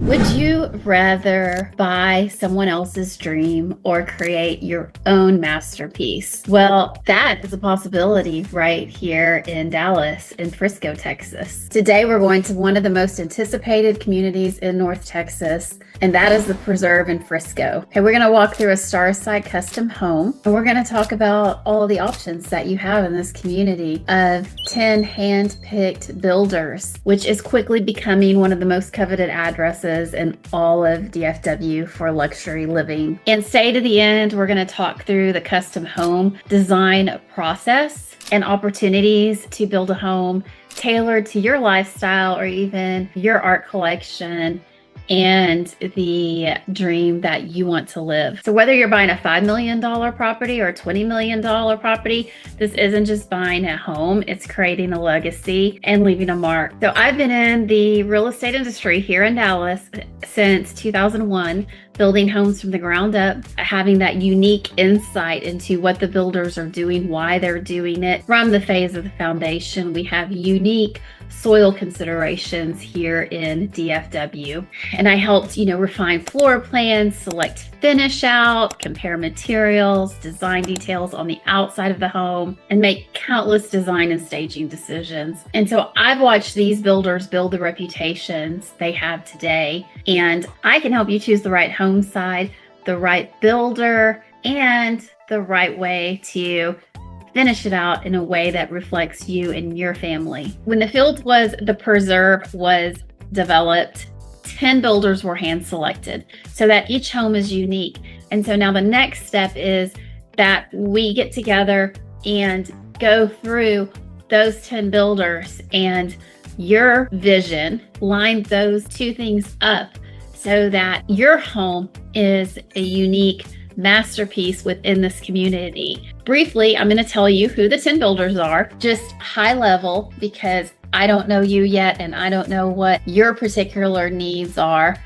Would you rather buy someone else's dream or create your own masterpiece? Well, that is a possibility right here in Dallas, in Frisco, Texas. Today, we're going to one of the most anticipated communities in North Texas, and that is the Preserve in Frisco. Okay, we're going to walk through a Starside Custom Home, and we're going to talk about all of the options that you have in this community of 10 hand-picked builders, which is quickly becoming one of the most coveted addresses in all of DFW for luxury living. And stay to the end, we're going to talk through the custom home design process and opportunities to build a home tailored to your lifestyle or even your art collection and the dream that you want to live. So whether you're buying a $5 million property or a $20 million property, this isn't just buying a home, it's creating a legacy and leaving a mark. So I've been in the real estate industry here in Dallas since 2001, building homes from the ground up, having that unique insight into what the builders are doing, why they're doing it. From the phase of the foundation, we have unique soil considerations here in DFW. And I helped, refine floor plans, select finish out, compare materials, design details on the outside of the home, and make countless design and staging decisions. And so I've watched these builders build the reputations they have today, and I can help you choose the right home side, the right builder, and the right way to finish it out in a way that reflects you and your family. When the Preserve was developed, 10 builders were hand selected so that each home is unique. And so now the next step is that we get together and go through those 10 builders and your vision, line those two things up so that your home is a unique masterpiece within this community. Briefly, I'm going to tell you who the 10 builders are, just high level, because I don't know you yet and I don't know what your particular needs are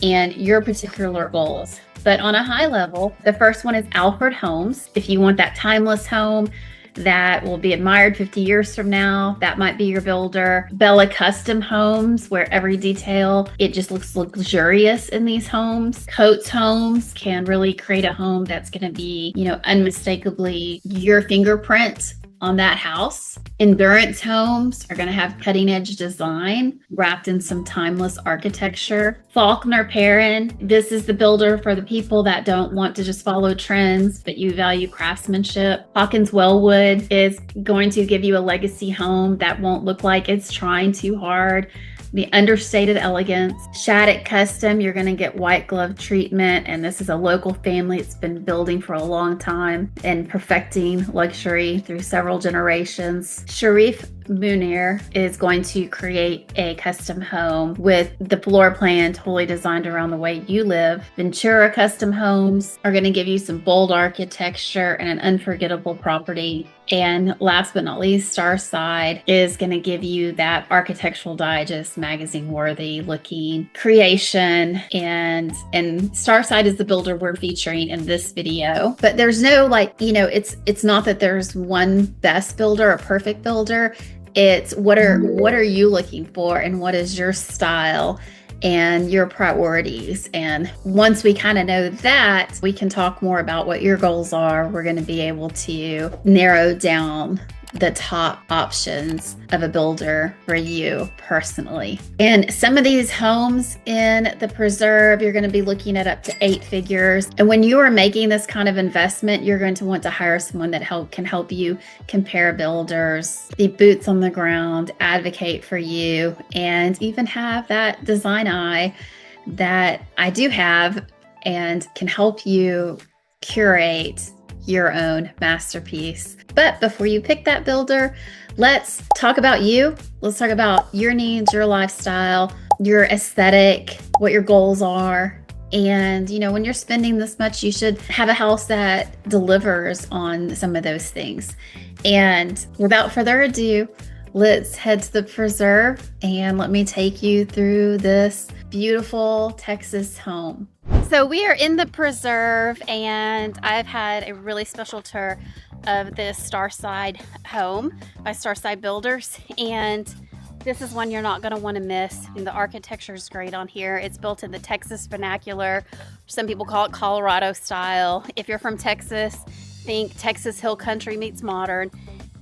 and your particular goals. But on a high level, the first one is Alford Homes. If you want that timeless home that will be admired 50 years from now, that might be your builder. Bella Custom Homes, where every detail, it just looks luxurious in these homes. Coates Homes can really create a home that's going to be, unmistakably your fingerprint on that house. Endurance Homes are going to have cutting edge design wrapped in some timeless architecture. Faulkner Perrin, this is the builder for the people that don't want to just follow trends, but you value craftsmanship. Hawkins-Welwood is going to give you a legacy home that won't look like it's trying too hard. The understated elegance. Shaddock Custom, you're going to get white glove treatment, and this is a local family. It's been building for a long time and perfecting luxury through several generations. Sharif Munir is going to create a custom home with the floor plan totally designed around the way you live. Ventura Custom Homes are going to give you some bold architecture and an unforgettable property. And last but not least, Starside is going to give you that Architectural Digest magazine worthy looking creation. And Starside is the builder we're featuring in this video. But there's no it's not that there's one best builder or perfect builder. It's what are you looking for and what is your style and your priorities. And once we kind of know that, we can talk more about what your goals are. We're going to be able to narrow down the top options of a builder for you personally. And some of these homes in the Preserve, you're going to be looking at up to 8 figures. And when you are making this kind of investment, you're going to want to hire someone that can help you compare builders, be boots on the ground, advocate for you, and even have that design eye that I do have and can help you curate your own masterpiece. But before you pick that builder, let's talk about you. Let's talk about your needs, your lifestyle, your aesthetic, what your goals are. And, when you're spending this much, you should have a house that delivers on some of those things. And without further ado, let's head to the Preserve and let me take you through this beautiful Texas home. So we are in the Preserve, and I've had a really special tour of this Starside home by Starside Builders, and This is one you're not going to want to miss. And the architecture is great on here. It's built in the Texas vernacular. Some people call it Colorado style. If you're from Texas, think Texas Hill Country meets modern.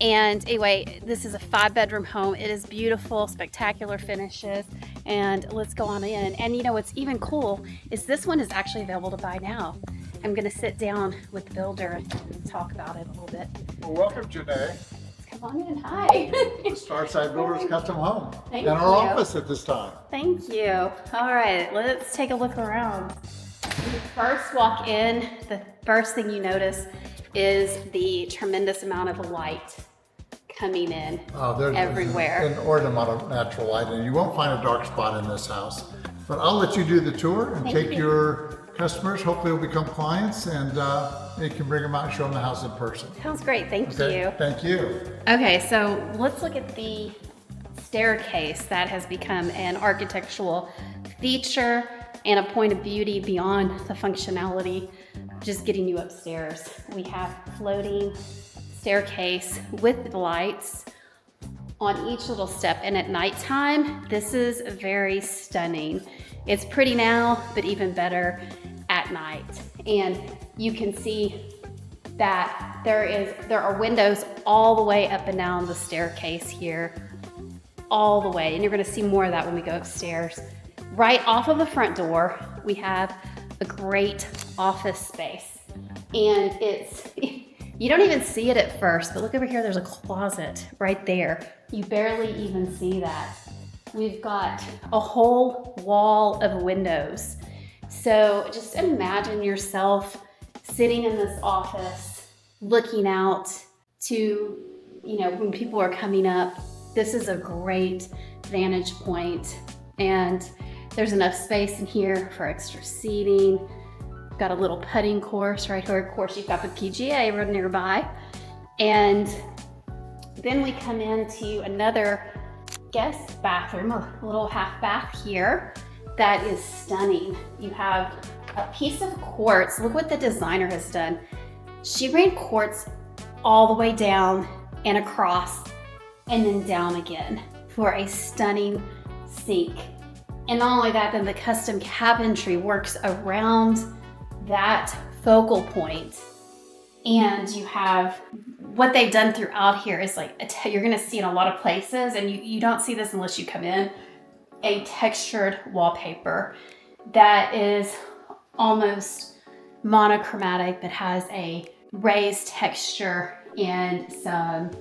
And anyway, this is a 5-bedroom home. It is beautiful, spectacular finishes. And let's go on in. And you know what's even cool is this one is actually available to buy now. I'm going to sit down with the builder and talk about it a little bit. Well, welcome, Janee. Come on in. Hi. Starside Builders Custom Homes. Thank and our you. office at this time. Thank you. All right, let's take a look around. When you first walk in, the first thing you notice is the tremendous amount of light coming in There's everywhere. an inordinate amount of natural light, and you won't find a dark spot in this house. But I'll let you do the tour and Thank take you. your customers. Hopefully they'll become clients, and you can bring them out and show them the house in person. Sounds great. Thank Okay? you. Thank you. Okay, so let's look at the staircase that has become an architectural feature and a point of beauty beyond the functionality, just getting you upstairs. We have floating staircase with lights on each little step, and at nighttime, this is very stunning. It's pretty now, but even better at night. And you can see that there are windows all the way up and down the staircase here, all the way. And you're gonna see more of that when we go upstairs. Right off of the front door, we have a great office space. And you don't even see it at first, but look over here, there's a closet right there. You barely even see that. We've got a whole wall of windows. So just imagine yourself sitting in this office, looking out to, when people are coming up. This is a great vantage point, and there's enough space in here for extra seating. Got a little putting course right here. Of course, you've got the PGA right nearby. And then we come into another guest bathroom, a little half bath here that is stunning. You have a piece of quartz. Look what the designer has done. She ran quartz all the way down and across and then down again for a stunning sink. And not only that, then the custom cabinetry works around that focal point. And you have what they've done throughout here is you're gonna see in a lot of places, and you don't see this unless you come in, a textured wallpaper that is almost monochromatic, but has a raised texture and some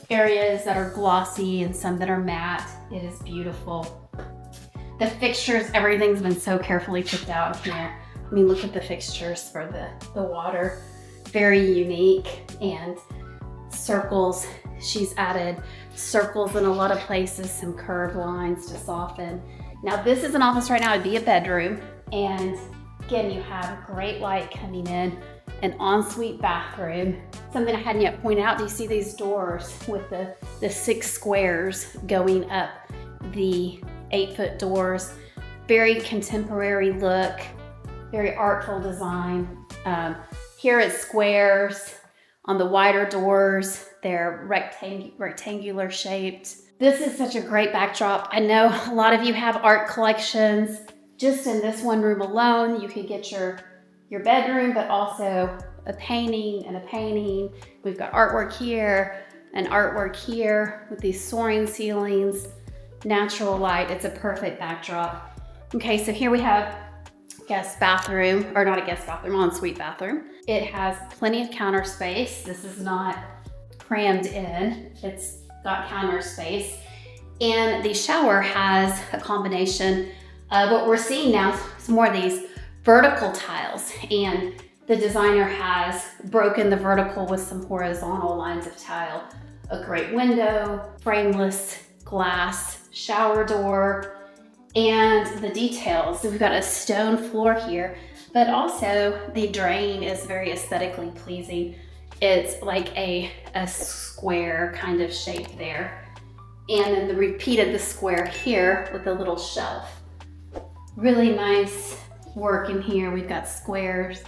areas that are glossy and some that are matte. It is beautiful. The fixtures, everything's been so carefully picked out here. I mean, look at the fixtures for the water. Very unique, and circles. She's added circles in a lot of places, some curved lines to soften. Now this is an office right now, it'd be a bedroom. And again, you have great light coming in, an ensuite bathroom. Something I hadn't yet pointed out, do you see these doors with the 6 squares going up the 8-foot doors? Very contemporary look, very artful design. Here it's squares. On the wider doors, they're rectangular shaped. This is such a great backdrop. I know a lot of you have art collections. Just in this one room alone, you could get your bedroom, but also a painting and a painting. We've got artwork here and artwork here with these soaring ceilings, natural light. It's a perfect backdrop. Okay, so here we have guest bathroom, or not a guest bathroom, ensuite bathroom. It has plenty of counter space. This is not crammed in. It's got counter space. And the shower has a combination of what we're seeing now, some more of these vertical tiles. And the designer has broken the vertical with some horizontal lines of tile. A great window, frameless glass, shower door, and the details. So we've got a stone floor here, but also the drain is very aesthetically pleasing. It's like a square kind of shape there. And then the repeat of the square here with a little shelf. Really nice work in here. We've got squares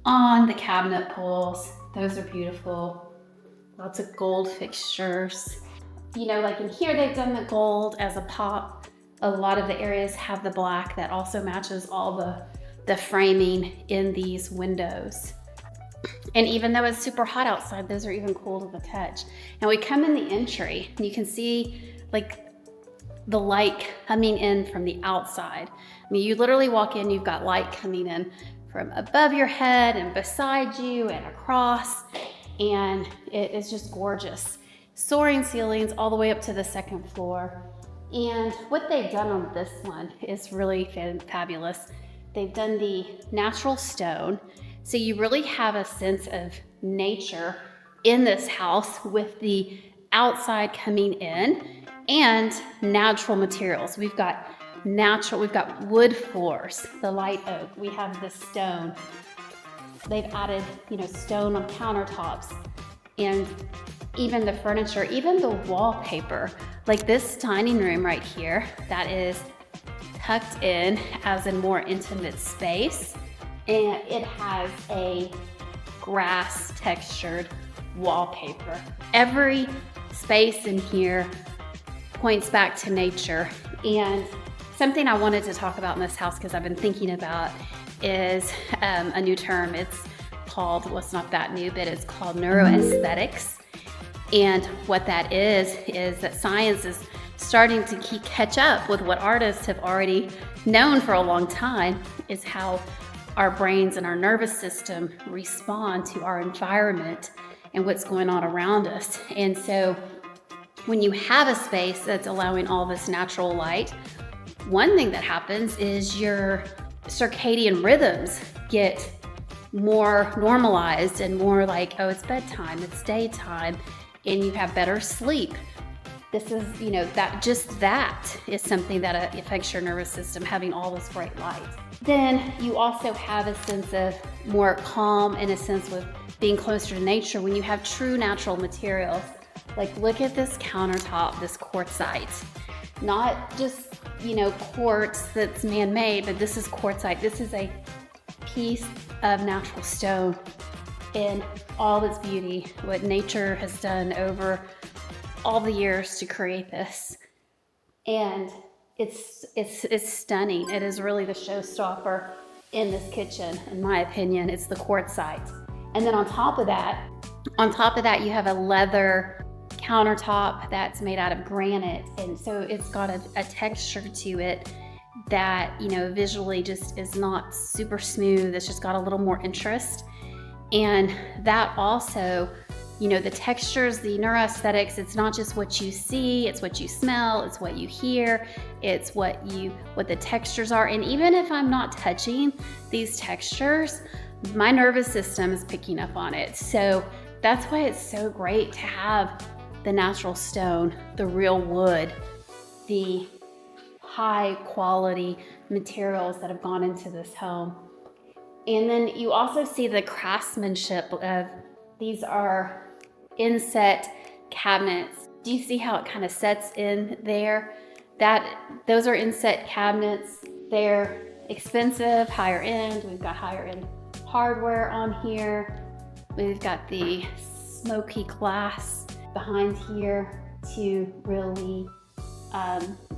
on the cabinet pulls. Those are beautiful. Lots of gold fixtures. you know, like in here, they've done the gold as a pop. A lot of the areas have the black that also matches all the framing in these windows. And even though it's super hot outside, those are even cool to the touch. And we come in the entry, and you can see like the light coming in from the outside. I mean, you literally walk in, you've got light coming in from above your head and beside you and across, and it is just gorgeous. Soaring ceilings all the way up to the second floor. And what they've done on this one is really fabulous. They've done the natural stone, so you really have a sense of nature in this house with the outside coming in, and natural materials. We've got wood floors, the light oak, we have the stone. They've added, you know, stone on countertops, and even the furniture, even the wallpaper. Like this dining room right here, that is tucked in as a more intimate space, and it has a grass textured wallpaper. Every space in here points back to nature. And something I wanted to talk about in this house, because I've been thinking about, is a new term. It's called, well, it's not that new, but it's called neuroaesthetics. And what that is that science is starting to catch up with what artists have already known for a long time, is how our brains and our nervous system respond to our environment and what's going on around us. And so when you have a space that's allowing all this natural light, one thing that happens is your circadian rhythms get more normalized and more like, oh, it's bedtime, it's daytime, and you have better sleep. This is, you know, that is something that affects your nervous system, having all this bright light. Then you also have a sense of more calm, and a sense with being closer to nature when you have true natural materials. Like, look at this countertop, this quartzite. Not just, you know, quartz that's man-made, but this is quartzite. This is a piece of natural stone in all its beauty, what nature has done over all the years to create this. And it's stunning. It is really the showstopper in this kitchen, in my opinion. It's the quartzite. And then on top of that, you have a leather countertop that's made out of granite, and so it's got a texture to it that, you know, visually just is not super smooth. It's just got a little more interest. And that also, you know, the textures, the neuroaesthetics, it's not just what you see, it's what you smell, it's what you hear, it's what the textures are. And even if I'm not touching these textures, my nervous system is picking up on it. So that's why it's so great to have the natural stone, the real wood, the high quality materials that have gone into this home. And then you also see the craftsmanship of, these are inset cabinets. Do you see how it kind of sets in there? Those are inset cabinets. They're expensive, higher end. We've got higher end hardware on here. We've got the smoky glass behind here to really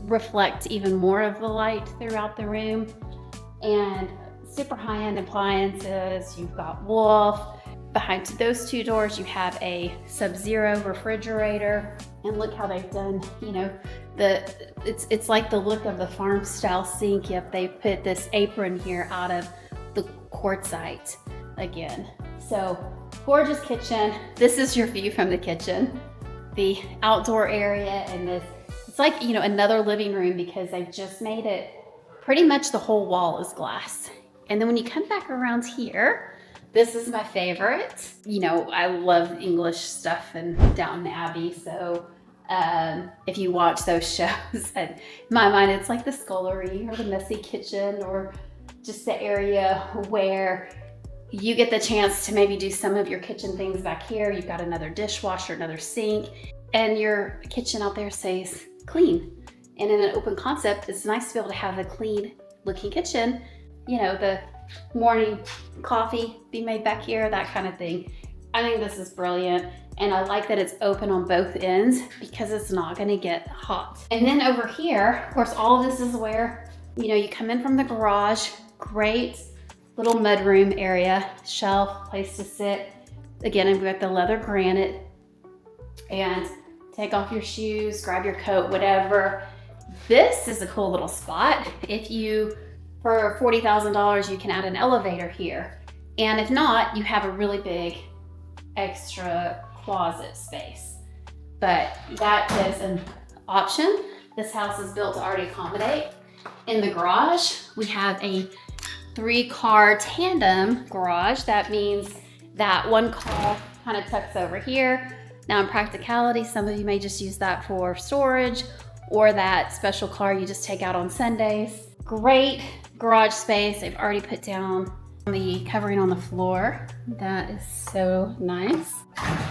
reflect even more of the light throughout the room. And super high-end appliances. You've got Wolf. Behind those two doors, you have a Sub-Zero refrigerator. And look how they've done, you know, it's like the look of the farm style sink, yet they put this apron here out of the quartzite again. So gorgeous kitchen. This is your view from the kitchen. The outdoor area, and this, it's like, you know, another living room, because they've just made it pretty much the whole wall is glass. And then when you come back around here, this is my favorite. You know, I love English stuff and Downton Abbey. So if you watch those shows, in my mind, it's like the scullery or the messy kitchen, or just the area where you get the chance to maybe do some of your kitchen things back here. You've got another dishwasher, another sink, and your kitchen out there stays clean. And in an open concept, it's nice to be able to have a clean looking kitchen. You know, the morning coffee be made back here, that kind of thing. I think this is brilliant. And I like that it's open on both ends because it's not gonna get hot. And then over here, of course, all of this is where, you come in from the garage, great little mudroom area, shelf, place to sit. Again, I've got the leather granite, and take off your shoes, grab your coat, whatever. This is a cool little spot. If you, for $40,000, you can add an elevator here. And if not, you have a really big extra closet space. But that is an option. This house is built to already accommodate. In the garage, we have a 3-car tandem garage. That means that one car kind of tucks over here. Now in practicality, some of you may just use that for storage, or that special car you just take out on Sundays. Great garage space. They've already put down the covering on the floor. That is so nice.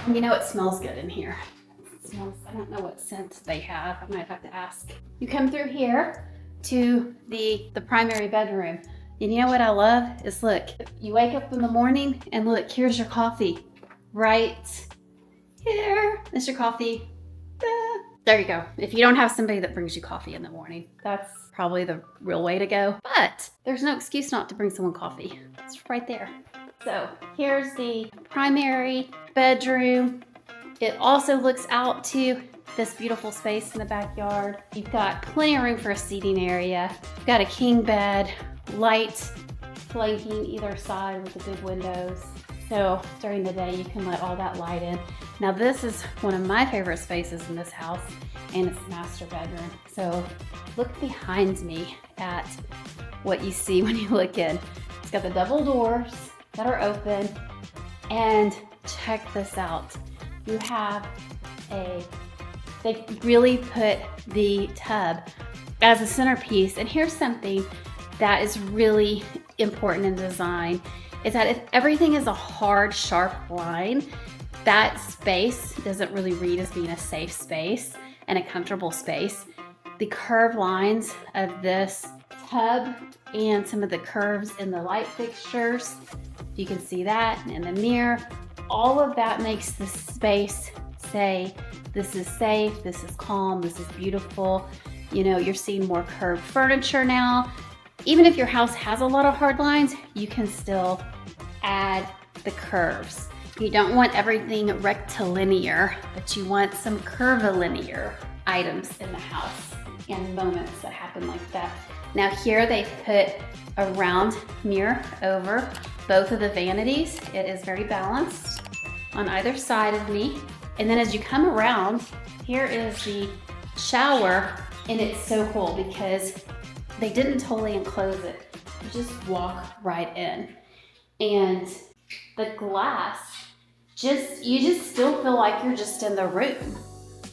And it smells good in here. It smells, I don't know what scent they have. I might have to ask. You come through here to the primary bedroom. And you know what I love is, look, you wake up in the morning and look, here's your coffee right here. That's your coffee. There you go. If you don't have somebody that brings you coffee in the morning, that's probably the real way to go. But there's no excuse not to bring someone coffee. It's right there. So here's the primary bedroom. It also looks out to this beautiful space in the backyard. You've got plenty of room for a seating area. You've got a king bed, light flanking either side with the big windows. So during the day, you can let all that light in. Now this is one of my favorite spaces in this house, and it's the master bedroom. So look behind me at what you see when you look in. It's got the double doors that are open, and check this out. You have they really put the tub as a centerpiece. And here's something that is really important in design, is that if everything is a hard, sharp line, that space doesn't really read as being a safe space and a comfortable space. The curved lines of this tub and some of the curves in the light fixtures, you can see that in the mirror, all of that makes the space say, this is safe, this is calm, this is beautiful. You're seeing more curved furniture now. Even if your house has a lot of hard lines, you can still add the curves. You don't want everything rectilinear, but you want some curvilinear items in the house and moments that happen like that. Now here they've put a round mirror over both of the vanities. It is very balanced on either side of me. And then as you come around, here is the shower, and it's so cool because they didn't totally enclose it. You just walk right in. And the glass, you just still feel like you're just in the room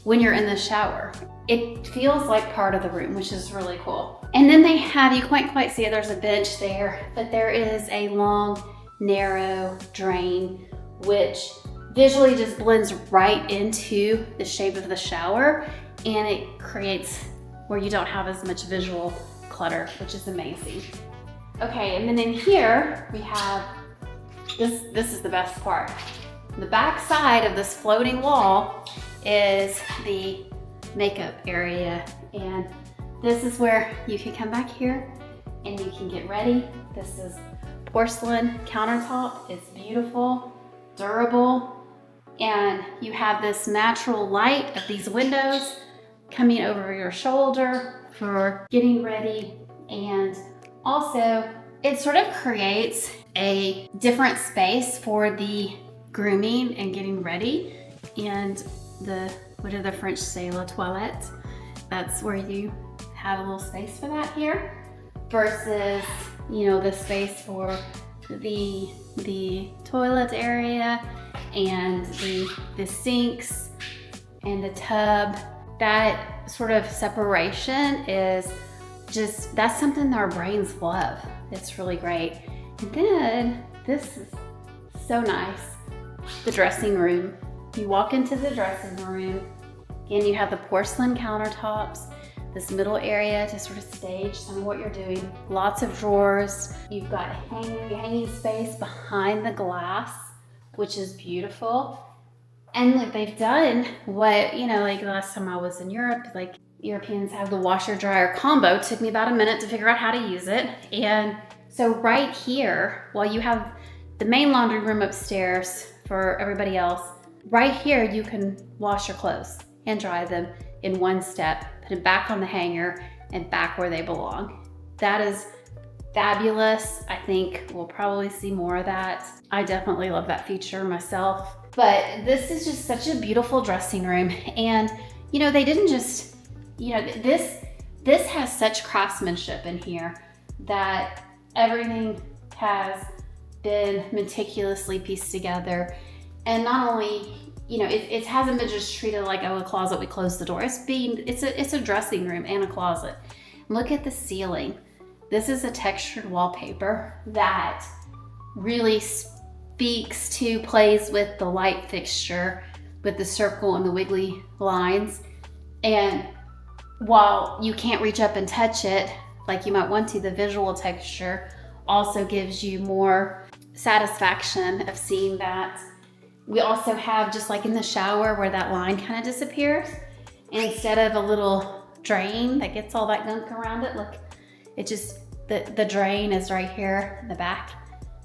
when you're in the shower. It feels like part of the room, which is really cool. And then they have, you can't quite see it, there's a bench there, but there is a long, narrow drain, which visually just blends right into the shape of the shower, and it creates where you don't have as much visual clutter, which is amazing. Okay, and then in here we have this is the best part. The back side of this floating wall is the makeup area, and this is where you can come back here and you can get ready. This is porcelain countertop. It's beautiful, durable, and you have this natural light of these windows coming over your shoulder for getting ready. And also it sort of creates a different space for the grooming and getting ready. And what do the French say, la toilette? That's where you have a little space for that here, versus, the space for the toilet area and the sinks and the tub. That sort of separation is that's something that our brains love. It's really great. And then this is so nice. The dressing room. You walk into the dressing room and you have the porcelain countertops, this middle area to sort of stage some of what you're doing. Lots of drawers. You've got hanging space behind the glass, which is beautiful. And look, they've done what, like last time I was in Europe, like Europeans have the washer dryer combo. It took me about a minute to figure out how to use it. And so right here, while you have the main laundry room upstairs for everybody else, right here you can wash your clothes and dry them in one step, put it back on the hanger and back where they belong. That is fabulous. I think we'll probably see more of that. I definitely love that feature myself. But this is just such a beautiful dressing room. And they didn't just, this has such craftsmanship in here that everything has been meticulously pieced together. And not only, it hasn't been just treated like, oh, a closet, we close the door. It's a dressing room and a closet. Look at the ceiling. This is a textured wallpaper that really plays with the light fixture, with the circle and the wiggly lines. And while you can't reach up and touch it like you might want to, the visual texture also gives you more satisfaction of seeing that. We also have, just like in the shower where that line kind of disappears, and instead of a little drain that gets all that gunk around it, look, it just, the drain is right here in the back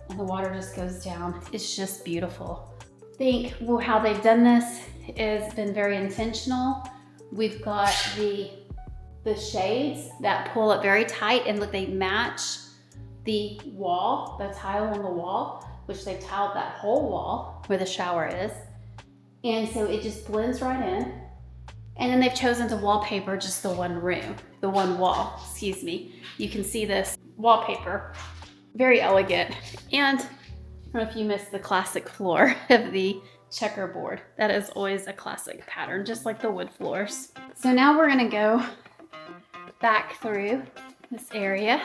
and the water just goes down. It's just beautiful. I think how they've done this has been very intentional. We've got the shades that pull it very tight, and look, they match the wall, the tile on the wall, which they've tiled that whole wall where the shower is. And so it just blends right in. And then they've chosen to wallpaper just the one wall, excuse me. You can see this wallpaper, very elegant. And I don't know if you missed the classic floor of the checkerboard. That is always a classic pattern, just like the wood floors. So now we're gonna go back through this area,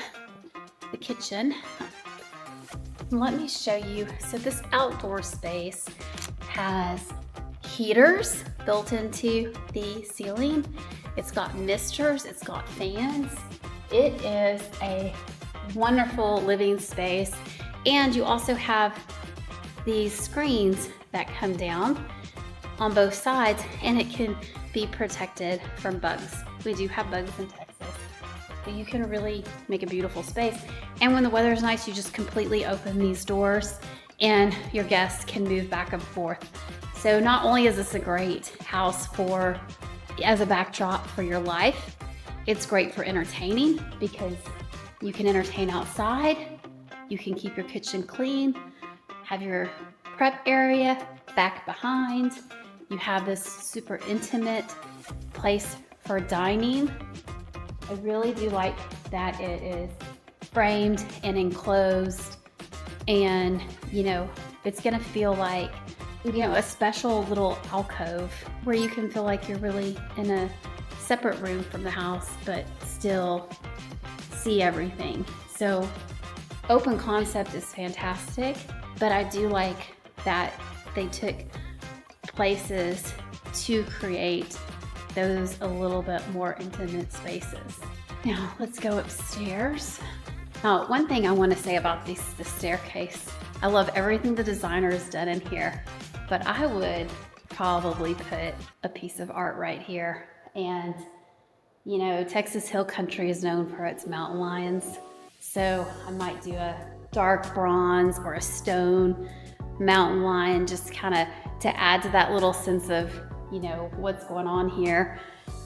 the kitchen. Let me show you. So this outdoor space has heaters built into the ceiling. It's got misters, it's got fans. It is a wonderful living space. And you also have these screens that come down on both sides, and it can be protected from bugs. We do have bugs in Texas. So you can really make a beautiful space. And when the weather is nice, you just completely open these doors and your guests can move back and forth. So not only is this a great house as a backdrop for your life, it's great for entertaining because you can entertain outside, you can keep your kitchen clean, have your prep area back behind, you have this super intimate place for dining. I really do like that it is framed and enclosed, and it's gonna feel like a special little alcove where you can feel like you're really in a separate room from the house but still see everything. So open concept is fantastic, but I do like that they took places to create those a little bit more intimate spaces. Now let's go upstairs. Now, one thing I want to say about the staircase, I love everything the designer has done in here, but I would probably put a piece of art right here. And Texas Hill Country is known for its mountain lions, so I might do a dark bronze or a stone mountain lion, just kind of to add to that little sense of what's going on here.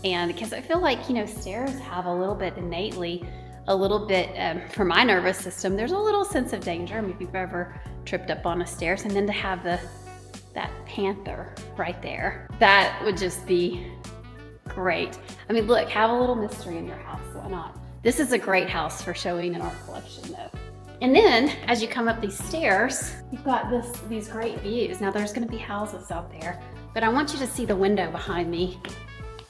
And because I feel like stairs have a little bit innately, for my nervous system, there's a little sense of danger. I mean, if you've ever tripped up on a stairs, and then to have that panther right there, that would just be great. I mean, look, have a little mystery in your house, why not? This is a great house for showing an art collection though. And then as you come up these stairs, you've got these great views. Now there's gonna be houses out there, but I want you to see the window behind me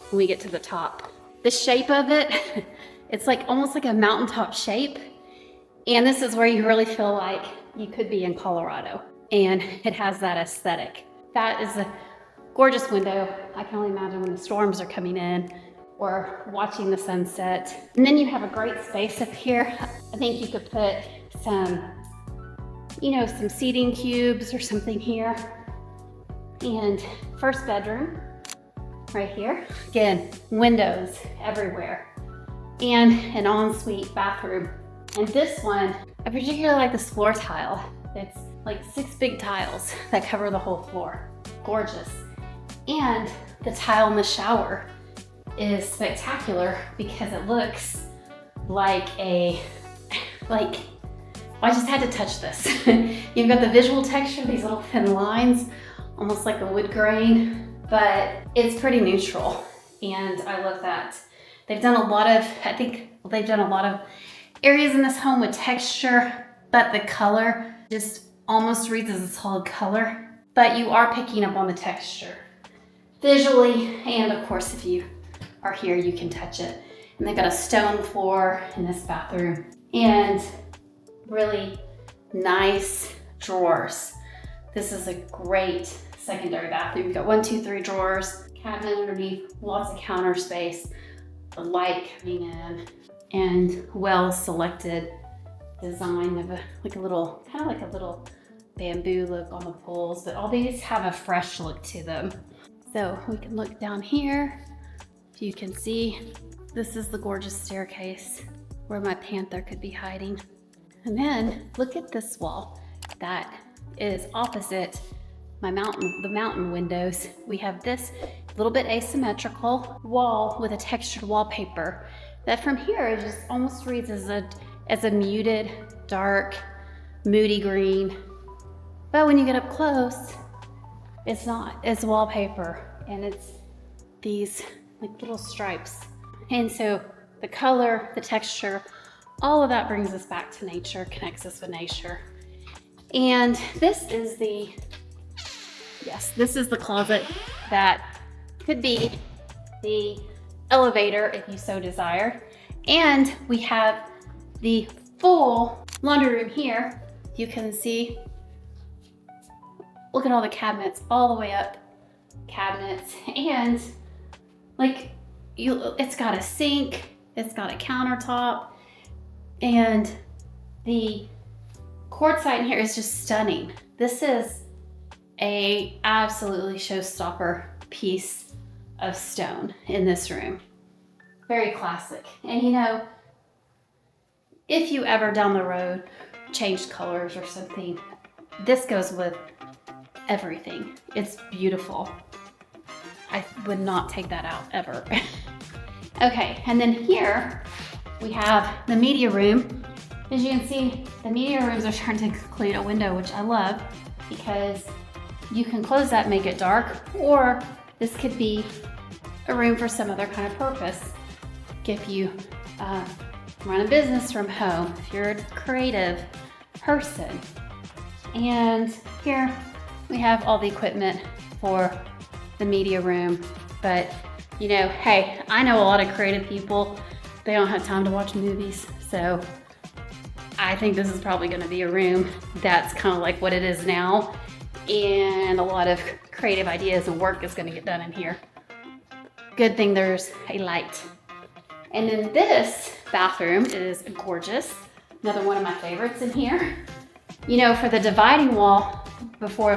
when we get to the top. The shape of it, it's like almost like a mountaintop shape. And this is where you really feel like you could be in Colorado. And it has that aesthetic. That is a gorgeous window. I can only imagine when the storms are coming in or watching the sunset. And then you have a great space up here. I think you could put some seating cubes or something here. And first bedroom, right here. Again, windows everywhere. And an ensuite bathroom. And this one, I particularly like this floor tile. It's like 6 big tiles that cover the whole floor. Gorgeous. And the tile in the shower is spectacular because it looks like I just had to touch this. You've got the visual texture, these little thin lines, almost like a wood grain, but it's pretty neutral. And I love that. They've done a lot of, I think they've done a lot of areas in this home with texture, but the color just almost reads as a solid color, but you are picking up on the texture visually. And of course, if you are here, you can touch it. And they've got a stone floor in this bathroom and really nice drawers. This is a great secondary bathroom. You've got 1, 2, 3 drawers, cabinet underneath, lots of counter space, the light coming in, and well-selected design of kind of like a little bamboo look on the poles, but all these have a fresh look to them. So we can look down here. If you can see, this is the gorgeous staircase where my panther could be hiding. And then look at this wall that is opposite the mountain windows. We have this little bit asymmetrical wall with a textured wallpaper that from here it just almost reads as a muted, dark, moody green. But when you get up close, it's not. It's wallpaper and it's these like little stripes. And so the color, the texture, all of that brings us back to nature, connects us with nature. And this is the closet that could be the elevator if you so desire. And we have the full laundry room here. You can see, look at all the cabinets all the way up, cabinets, and it's got a sink, it's got a countertop, and the quartzite in here is just stunning. This is a absolutely showstopper piece of stone in this room. Very classic. And you know, if you ever down the road changed colors or something, this goes with everything. It's beautiful. I would not take that out ever. Okay, and then here we have the media room. As you can see, the media rooms are starting to include a window, which I love because you can close that and make it dark, or this could be a room for some other kind of purpose. If you run a business from home, if you're a creative person. And here we have all the equipment for the media room. But you know, hey, I know a lot of creative people, they don't have time to watch movies. So I think this is probably gonna be a room that's kind of like what it is now. And a lot of creative ideas and work is gonna get done in here. Good thing there's a light. And then this bathroom is gorgeous. Another one of my favorites in here. You know, for the dividing wall before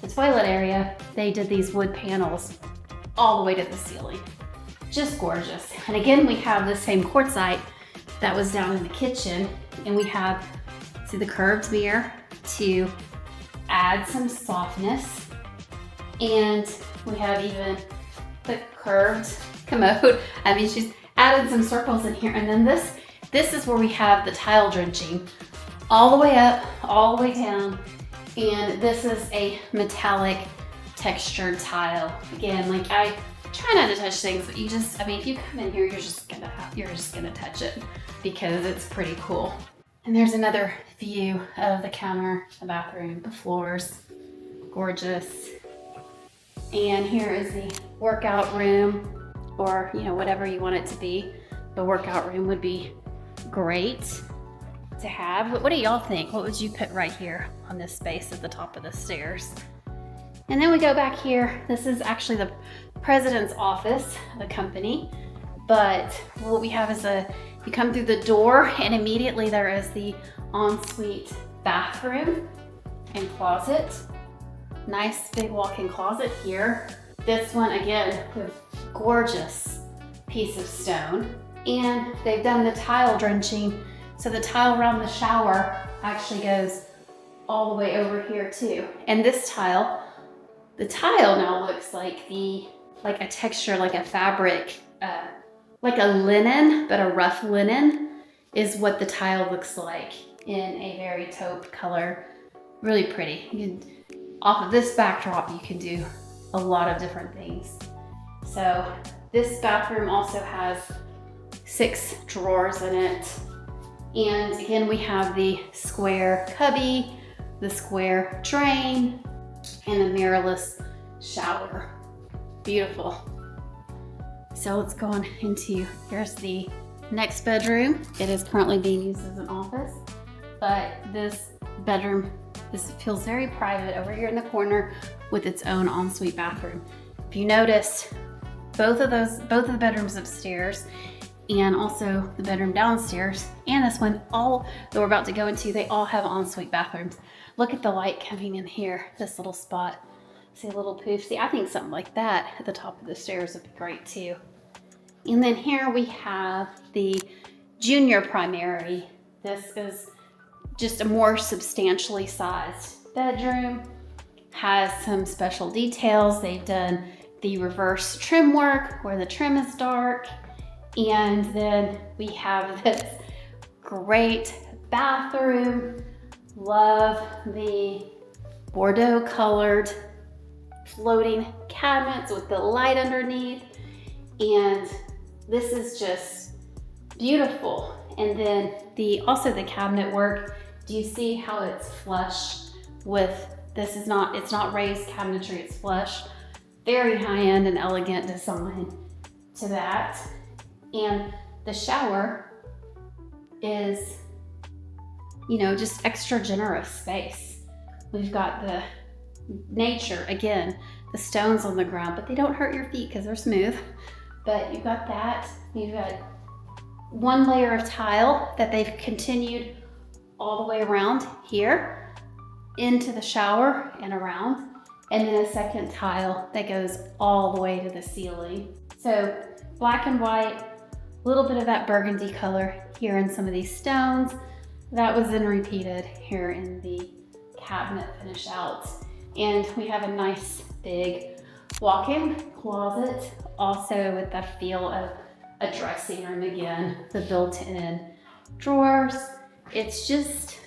the toilet area, they did these wood panels all the way to the ceiling. Just gorgeous. And again, we have the same quartzite that was down in the kitchen. And we have, see the curved mirror to add some softness. And we have even the curved commode. I mean, she's added some circles in here. And then this is where we have the tile drenching all the way up, all the way down. And this is a metallic textured tile. Again, like I try not to touch things, but you just, I mean, if you come in here, you're just gonna touch it because it's pretty cool. And there's another view of the counter, the bathroom, the floors, gorgeous. And here is the workout room, or you know, whatever you want it to be. The workout room would be great to have. But what do y'all think? What would you put right here on this space at the top of the stairs? And then we go back here. This is actually the president's office of the company. But what we have is you come through the door and immediately there is the ensuite bathroom and closet. nice big walk-in closet here. This one, again, a gorgeous piece of stone. And they've done the tile drenching. So the tile around the shower actually goes all the way over here too. And this tile, the tile now looks like a texture, like a fabric, like a linen, but a rough linen is what the tile looks like in a very taupe color. Really pretty. Off of this backdrop, you can do a lot of different things. So this bathroom also has 6 drawers in it. And again, we have the square cubby, the square drain, and a mirrorless shower. Beautiful. So let's go on into, here's the next bedroom. It is currently being used as an office, but this bedroom, this feels very private over here in the corner with its own ensuite bathroom. If you noticed, both of the bedrooms upstairs and also the bedroom downstairs and this one, all that we're about to go into, they all have ensuite bathrooms. Look at the light coming in here, this little spot. See a little poof? See, I think something like that at the top of the stairs would be great too. And then here we have the junior primary. This is just a more substantially sized bedroom. Has some special details. They've done the reverse trim work where the trim is dark. And then we have this great bathroom. Love the Bordeaux colored floating cabinets with the light underneath. And this is just beautiful. And then also the cabinet work. Do you see how it's flush with, it's not raised cabinetry, it's flush. Very high-end and elegant design to that. And the shower is, just extra generous space. We've got the nature, again, the stones on the ground, but they don't hurt your feet because they're smooth. But you've got that. You've got one layer of tile that they've continued all the way around here into the shower and around. And then a second tile that goes all the way to the ceiling. So black and white, a little bit of that burgundy color here in some of these stones. That was then repeated here in the cabinet finish out. And we have a nice big walk-in closet, also with that feel of a dressing room again, the built-in drawers. It's just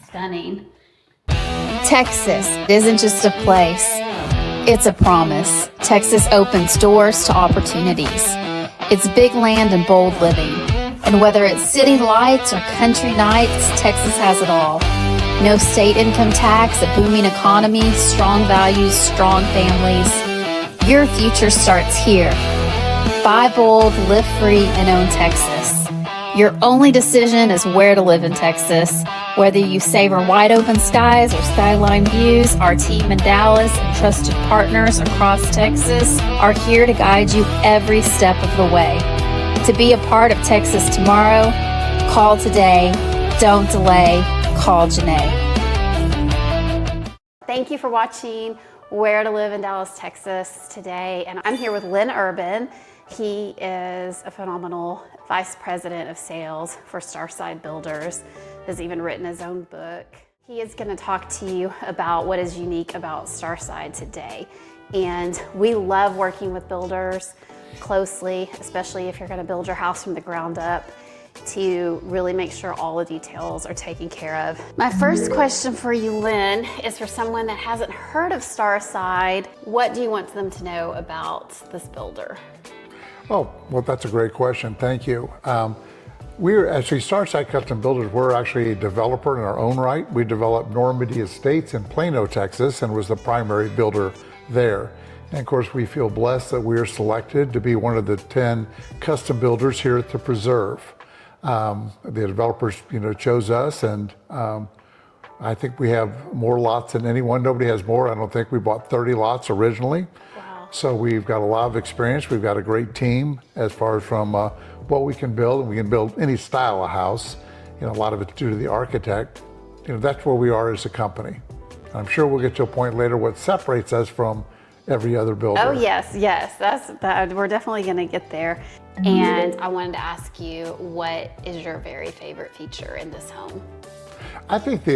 stunning. Texas isn't just a place, it's a promise. Texas opens doors to opportunities. It's big land and bold living. And whether it's city lights or country nights, Texas has it all. No state income tax, a booming economy, strong values, strong families. Your future starts here. Buy bold, live free, and own Texas. Your only decision is where to live in Texas. Whether you savor wide open skies or skyline views, our team in Dallas and trusted partners across Texas are here to guide you every step of the way. To be a part of Texas tomorrow, call today. Don't delay. Call Janee. Thank you for watching Where to Live in Dallas, Texas today. And I'm here with Lynn Urban. He is a phenomenal vice president of sales for Starside Builders, has even written his own book. He is going to talk to you about what is unique about Starside today. And we love working with builders closely, especially if you're going to build your house from the ground up, to really make sure all the details are taken care of. My first question for you, Lynn, is for someone that hasn't heard of Starside. What do you want them to know about this builder? Oh, well, that's a great question. Thank you. We're actually, Starside Custom Builders, we're actually a developer in our own right. We developed Normandy Estates in Plano, Texas, and was the primary builder there. And of course, we feel blessed that we are selected to be one of the 10 custom builders here at the Preserve. The developers, chose us, and I think we have more lots than anyone. Nobody has more. I don't think we bought 30 lots originally. Wow. So we've got a lot of experience. We've got a great team as far as from what we can build, and we can build any style of house. A lot of it's due to the architect. That's where we are as a company. I'm sure we'll get to a point later what separates us from every other builder. Oh yes, we're definitely going to get there. And I wanted to ask you, what is your very favorite feature in this home? I think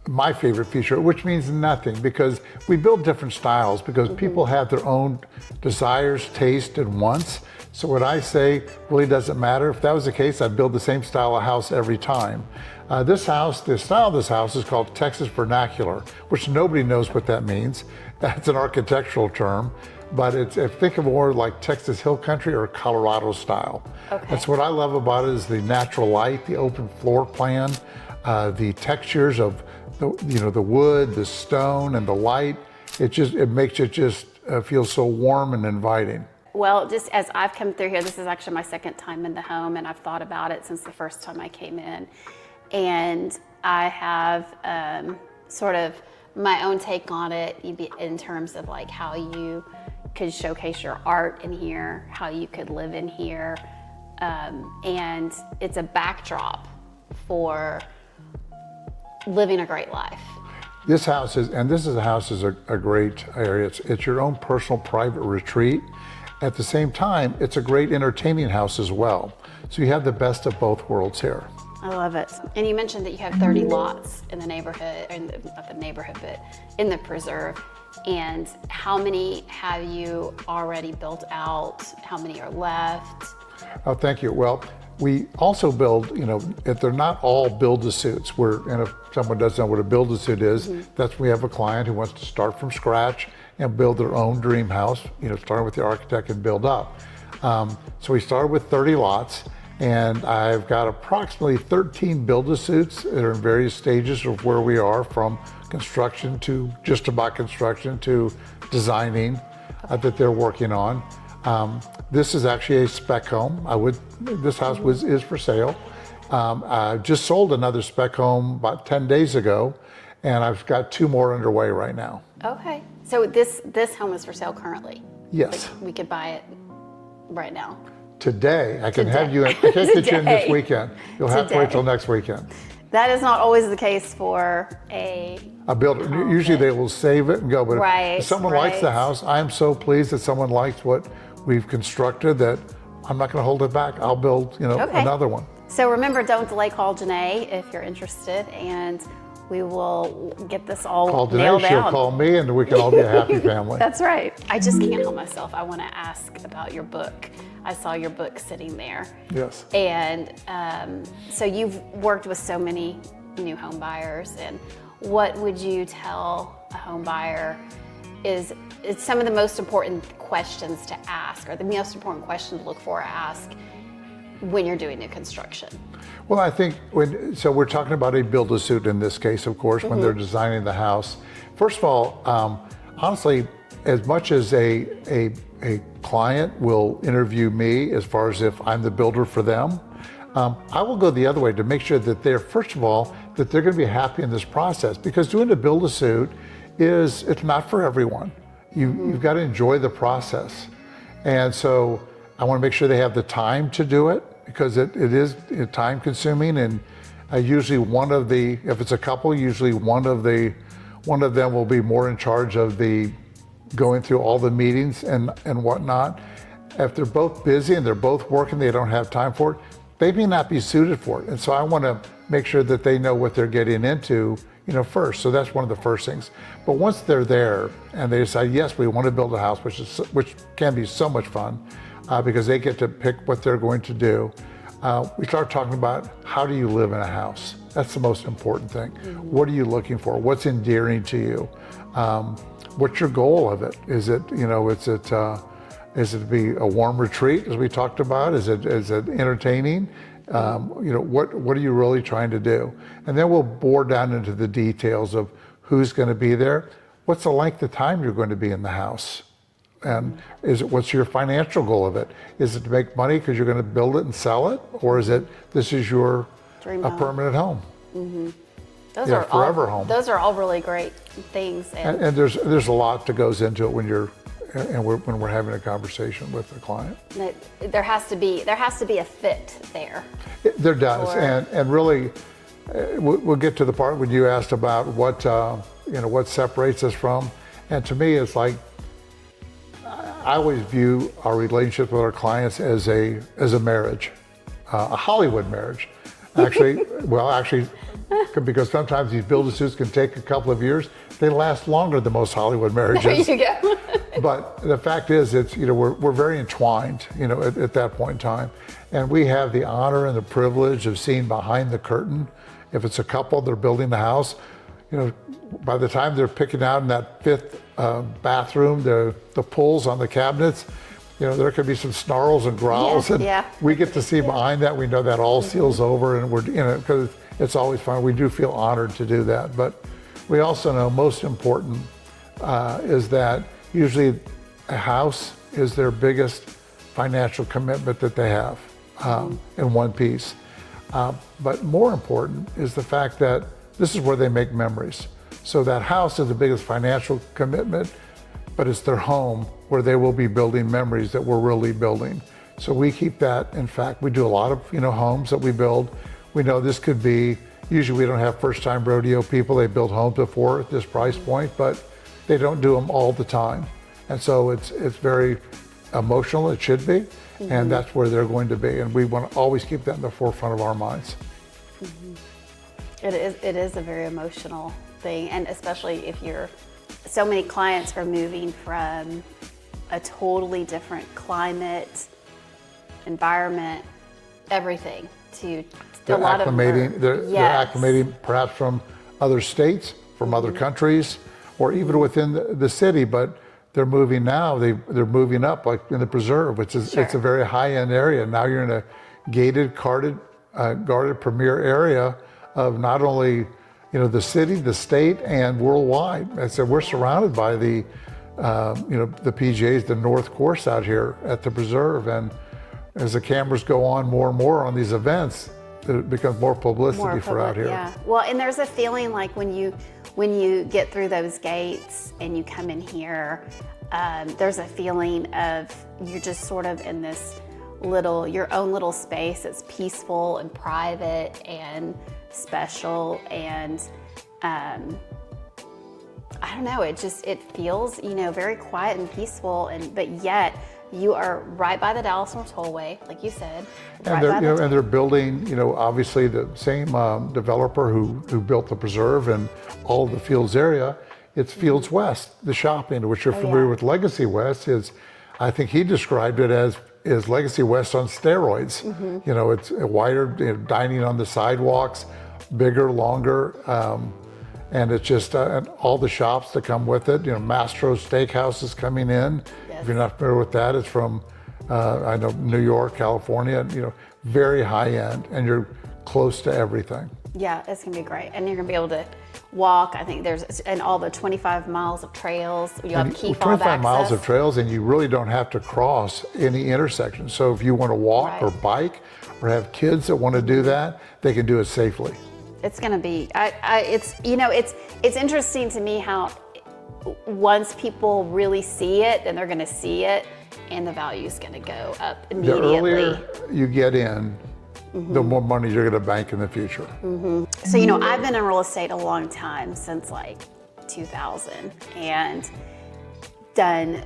my favorite feature, which means nothing, because we build different styles because people have their own desires, taste, and wants. So what I say really doesn't matter. If that was the case, I'd build the same style of house every time. This house, the style of this house is called Texas Vernacular, which nobody knows what that means. That's an architectural term, but think of more like Texas Hill Country or Colorado style. Okay. That's what I love about it, is the natural light, the open floor plan, the textures of the wood, the stone, and the light. It makes it just feel so warm and inviting. Well, just as I've come through here, this is actually my second time in the home, and I've thought about it since the first time I came in. And I have sort of my own take on it in terms of like how you could showcase your art in here, how you could live in here. And it's a backdrop for living a great life. This house is a great area. It's your own personal private retreat. At the same time, it's a great entertaining house as well. So you have the best of both worlds here. I love it. And you mentioned that you have 30 lots in the neighborhood, not the neighborhood, but in the preserve. And how many have you already built out? How many are left? Oh, thank you. Well, we also build, if they're not all build-to-suits, and if someone doesn't know what a build-to-suit is, that's when we have a client who wants to start from scratch and build their own dream house, starting with the architect and build up. So we started with 30 lots, and I've got approximately 13 build-to-suits that are in various stages of where we are, from construction to just about construction to designing that they're working on. This is actually a spec home. This house is for sale. I just sold another spec home about 10 days ago, and I've got 2 more underway right now. Okay. So this home is for sale currently? Yes. Like we could buy it right now? Today. I can have you, I can't get you in this weekend. You'll have to wait till next weekend. That is not always the case for a builder. Usually they will save it and go, but if someone likes the house, I'm so pleased that someone likes what we've constructed that I'm not going to hold it back. I'll build, another one. So remember, don't delay. Call Janee if you're interested, and we will get this all nailed down. She'll call me, and we can all be a happy family. That's right. I just can't help myself. I want to ask about your book. I saw your book sitting there. Yes. And so you've worked with so many new home buyers, and what would you tell a home buyer is some of the most important questions to ask, or the most important question to look for or ask when you're doing new construction? Well, I think we're talking about a build-to-suit in this case, of course, when they're designing the house. First of all, honestly, as much as a client will interview me as far as if I'm the builder for them, I will go the other way to make sure that first of all, that they're going to be happy in this process, because doing a build-to-suit it's not for everyone. You've got to enjoy the process. And so I want to make sure they have the time to do it, because it is time consuming, and usually if it's a couple, usually one of them will be more in charge of going through all the meetings and whatnot. If they're both busy and they're both working, they don't have time for it, they may not be suited for it. And so I want to make sure that they know what they're getting into, first. So that's one of the first things. But once they're there and they decide, yes, we want to build a house, which can be so much fun, because they get to pick what they're going to do. We start talking about, how do you live in a house? That's the most important thing. What are you looking for? What's endearing to you? What's your goal of it? Is it to be a warm retreat, as we talked about? Is it entertaining? What are you really trying to do? And then we'll bore down into the details of who's going to be there. What's the length of time you're going to be in the house? And what's your financial goal of it? Is it to make money because you're going to build it and sell it? Or is it, this is your permanent home? Those are forever home. Those are all really great things. And there's a lot that goes into it when we're having a conversation with the client. There has to be a fit there. There does, and really, we'll get to the part when you asked about what what separates us from. And to me, it's like, I always view our relationship with our clients as a marriage, a Hollywood marriage. Actually, because sometimes these build-to-suits can take a couple of years. They last longer than most Hollywood marriages. There you go. But the fact is, it's we're very entwined, at that point in time, and we have the honor and the privilege of seeing behind the curtain. If it's a couple, they're building the house. By the time they're picking out in that fifth bathroom, the pulls on the cabinets, there could be some snarls and growls, and we get to see behind that. We know that all seals over, and we're because it's always fun. We do feel honored to do that, but we also know most important is that usually a house is their biggest financial commitment that they have in one piece. But more important is the fact that this is where they make memories. So that house is the biggest financial commitment, but it's their home where they will be building memories that we're really building. So we keep that. In fact, we do a lot of homes that we build. We know this could be, usually we don't have first-time rodeo people. They build homes before at this price point, but they don't do them all the time. And so it's very emotional, it should be, and that's where they're going to be. And we want to always keep that in the forefront of our minds. It is a very emotional thing, and especially if so many clients are moving from a totally different climate, environment, everything to They're a lot acclimating, of they're acclimating perhaps from other states, from other countries, or even within the city, but they're moving now, they're moving up, like in the Preserve, which is it's a very high-end area. Now you're in a gated, guarded premier area of not only the city, the state, and worldwide. And so we're surrounded by the PGAs, the North Course out here at the Preserve, and as the cameras go on more and more on these events, it becomes more publicity for out here. Yeah. Well, and there's a feeling like when you get through those gates and you come in here, there's a feeling of you're just sort of in this your own little space. It's peaceful and private and special, and I don't know. It feels very quiet and peaceful, but yet you are right by the Dallas North Tollway, like you said. And they're building, obviously the same developer who built the Preserve and all of the Fields area. It's Fields West, the shopping, which you're familiar with. Legacy West is, I think he described it as Legacy West on steroids. It's wider, dining on the sidewalks, bigger, longer, and it's just and all the shops that come with it. Mastro's Steakhouse is coming in. If you're not familiar with that, it's from I know New York, California. Very high end, and you're close to everything. Yeah, it's gonna be great, and you're gonna be able to walk. I think and all the 25 miles of trails. You have key fob 25 miles of trails, and you really don't have to cross any intersections. So if you want to walk or bike, or have kids that want to do that, they can do it safely. It's going to be, it's interesting to me how once people really see it, then they're going to see it, and the value is going to go up immediately. The earlier you get in, the more money you're going to bank in the future. So, I've been in real estate a long time, since like 2000, and done,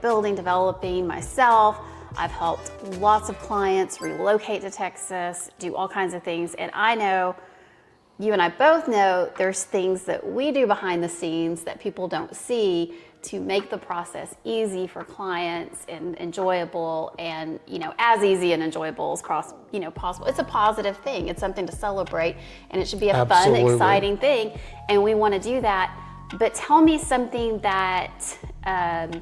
building, developing myself. I've helped lots of clients relocate to Texas, do all kinds of things, and I know, you and I both know, there's things that we do behind the scenes that people don't see to make the process easy for clients and enjoyable, and as easy and enjoyable as possible. It's a positive thing. It's something to celebrate, and it should be a fun, exciting thing, and we want to do that. But tell me something that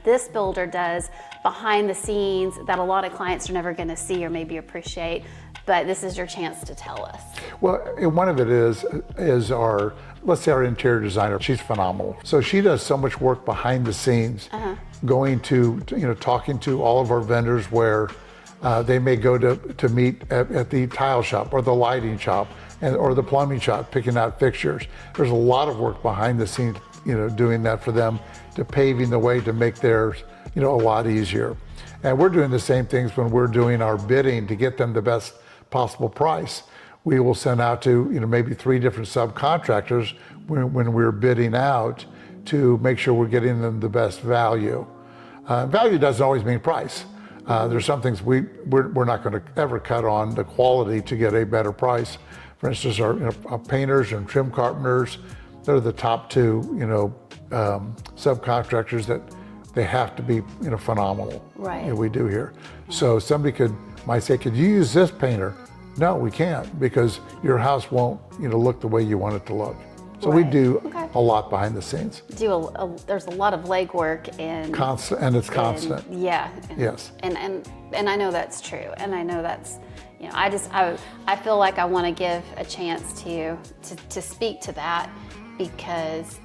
this builder does behind the scenes that a lot of clients are never going to see or maybe appreciate, but this is your chance to tell us. Well, one of it is our, let's say, our interior designer. She's phenomenal. So she does so much work behind the scenes, going to, talking to all of our vendors where they may go to meet at the tile shop or the lighting shop or the plumbing shop, picking out fixtures. There's a lot of work behind the scenes, doing that for them, to paving the way to make theirs, a lot easier. And we're doing the same things when we're doing our bidding to get them the best possible price. we will send out to, maybe 3 different subcontractors when we're bidding out to make sure we're getting them the best value. Value doesn't always mean price. There's some things we're not going to ever cut on the quality to get a better price. For instance, our painters and trim carpenters, they're the top 2, subcontractors that they have to be, phenomenal. Right. We do here. So somebody might say, could you use this painter? No, we can't, because your house won't, look the way you want it to look. So we do a lot behind the scenes. There's a lot of legwork and constant, and it's constant. Yeah. Yes. And I know that's true, and I know that's, I feel like I want to give a chance to speak to that, because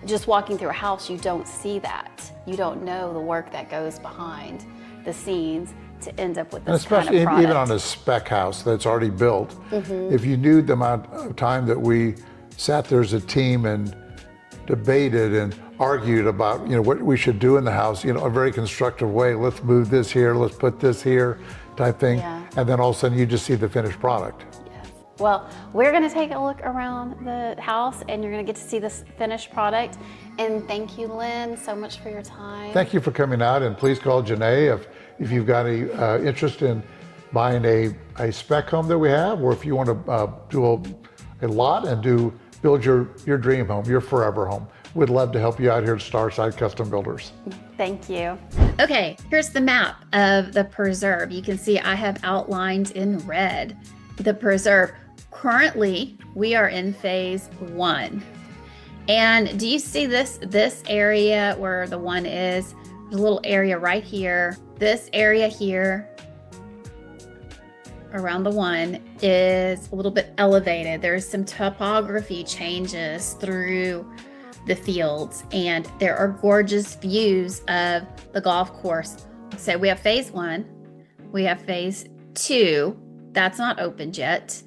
just walking through a house, you don't see that. You don't know the work that goes behind the scenes to end up with this kind of product. Especially even on a spec house that's already built, if you knew the amount of time that we sat there as a team and debated and argued about, what we should do in the house, a very constructive way. Let's move this here, let's put this here, type thing. Yeah. And then all of a sudden you just see the finished product. Yes. Well, we're going to take a look around the house, and you're going to get to see this finished product. And thank you, Lynn, so much for your time. Thank you for coming out, and please call Janee if you've got any interest in buying a spec home that we have, or if you want to do a lot and build your dream home, your forever home. We'd love to help you out here at Starside Custom Builders. Thank you. Okay, here's the map of the Preserve. You can see I have outlined in red the Preserve. Currently, we are in phase 1. And do you see this area where the 1 is? There's a little area right here. This area here around the 1 is a little bit elevated. There's some topography changes through the fields, and there are gorgeous views of the golf course. So we have phase 1, we have phase 2, that's not opened yet.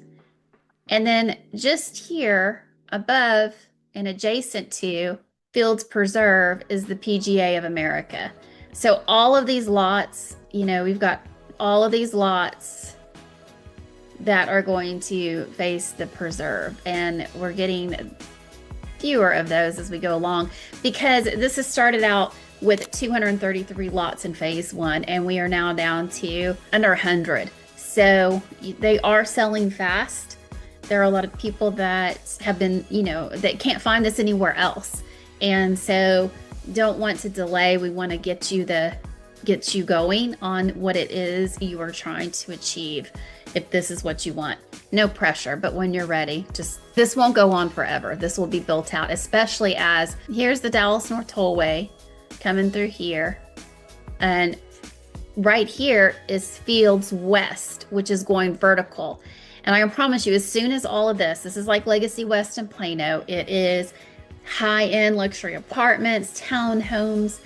And then just here above and adjacent to Fields Preserve is the PGA of America. So all of these lots, we've got all of these lots that are going to face the Preserve, and we're getting fewer of those as we go along, because this has started out with 233 lots in phase 1, and we are now down to under 100. So they are selling fast. There are a lot of people that have been, that can't find this anywhere else, and so don't want to delay. We want to get you going on what it is you are trying to achieve. If this is what you want, no pressure, but when you're ready, this won't go on forever. This will be built out, especially as here's the Dallas North Tollway coming through here. And right here is Fields West, which is going vertical. And I can promise you, as soon as all of this is like Legacy West in Plano, it is high-end luxury apartments, townhomes,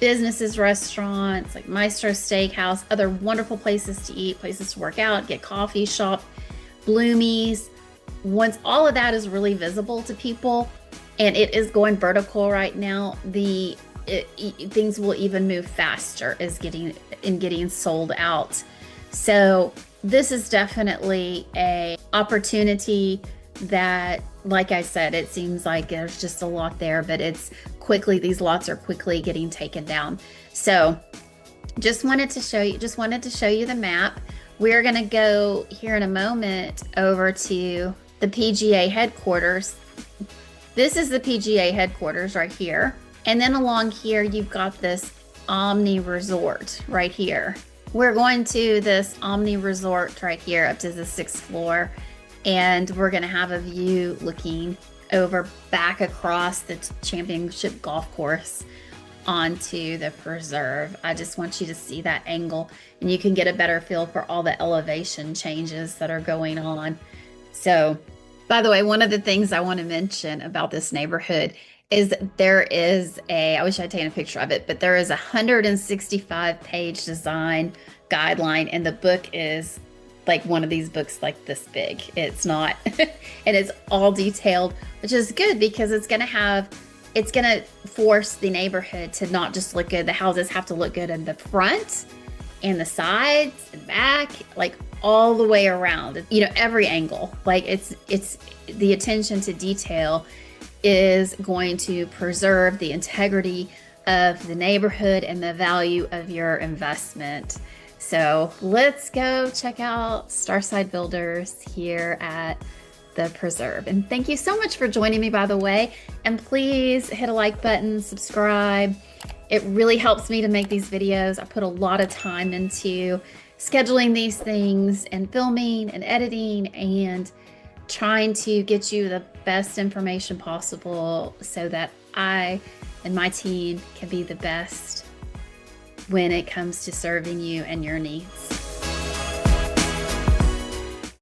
businesses, restaurants, like Maestro Steakhouse, other wonderful places to eat, places to work out, get coffee, shop, Bloomies. Once all of that is really visible to people, and it is going vertical right now, things will even move faster as getting sold out. So this is definitely a opportunity that, like I said, it seems like there's just a lot there, but these lots are quickly getting taken down. So just wanted to show you the map. We're going to go here in a moment over to the PGA headquarters. This is the PGA headquarters right here. And then along here, you've got this Omni Resort right here. We're going to this Omni Resort right here up to the 6th floor. And we're going to have a view looking over back across the championship golf course onto the Preserve. I just want you to see that angle, and you can get a better feel for all the elevation changes that are going on. So, by the way, one of the things I want to mention about this neighborhood is there is I wish I'd taken a picture of it, but there is a 165-page design guideline, and the book is like one of these books like this big. It's not, and it's all detailed, which is good because it's going to force the neighborhood to not just look good. The houses have to look good in the front and the sides and back, like all the way around, you know, every angle. Like it's the attention to detail is going to preserve the integrity of the neighborhood and the value of your investment. So let's go check out Starside Builders here at the Preserve. And thank you so much for joining me, by the way. And please hit a like button, subscribe. It really helps me to make these videos. I put a lot of time into scheduling these things and filming and editing and trying to get you the best information possible so that I and my team can be the best when it comes to serving you and your needs.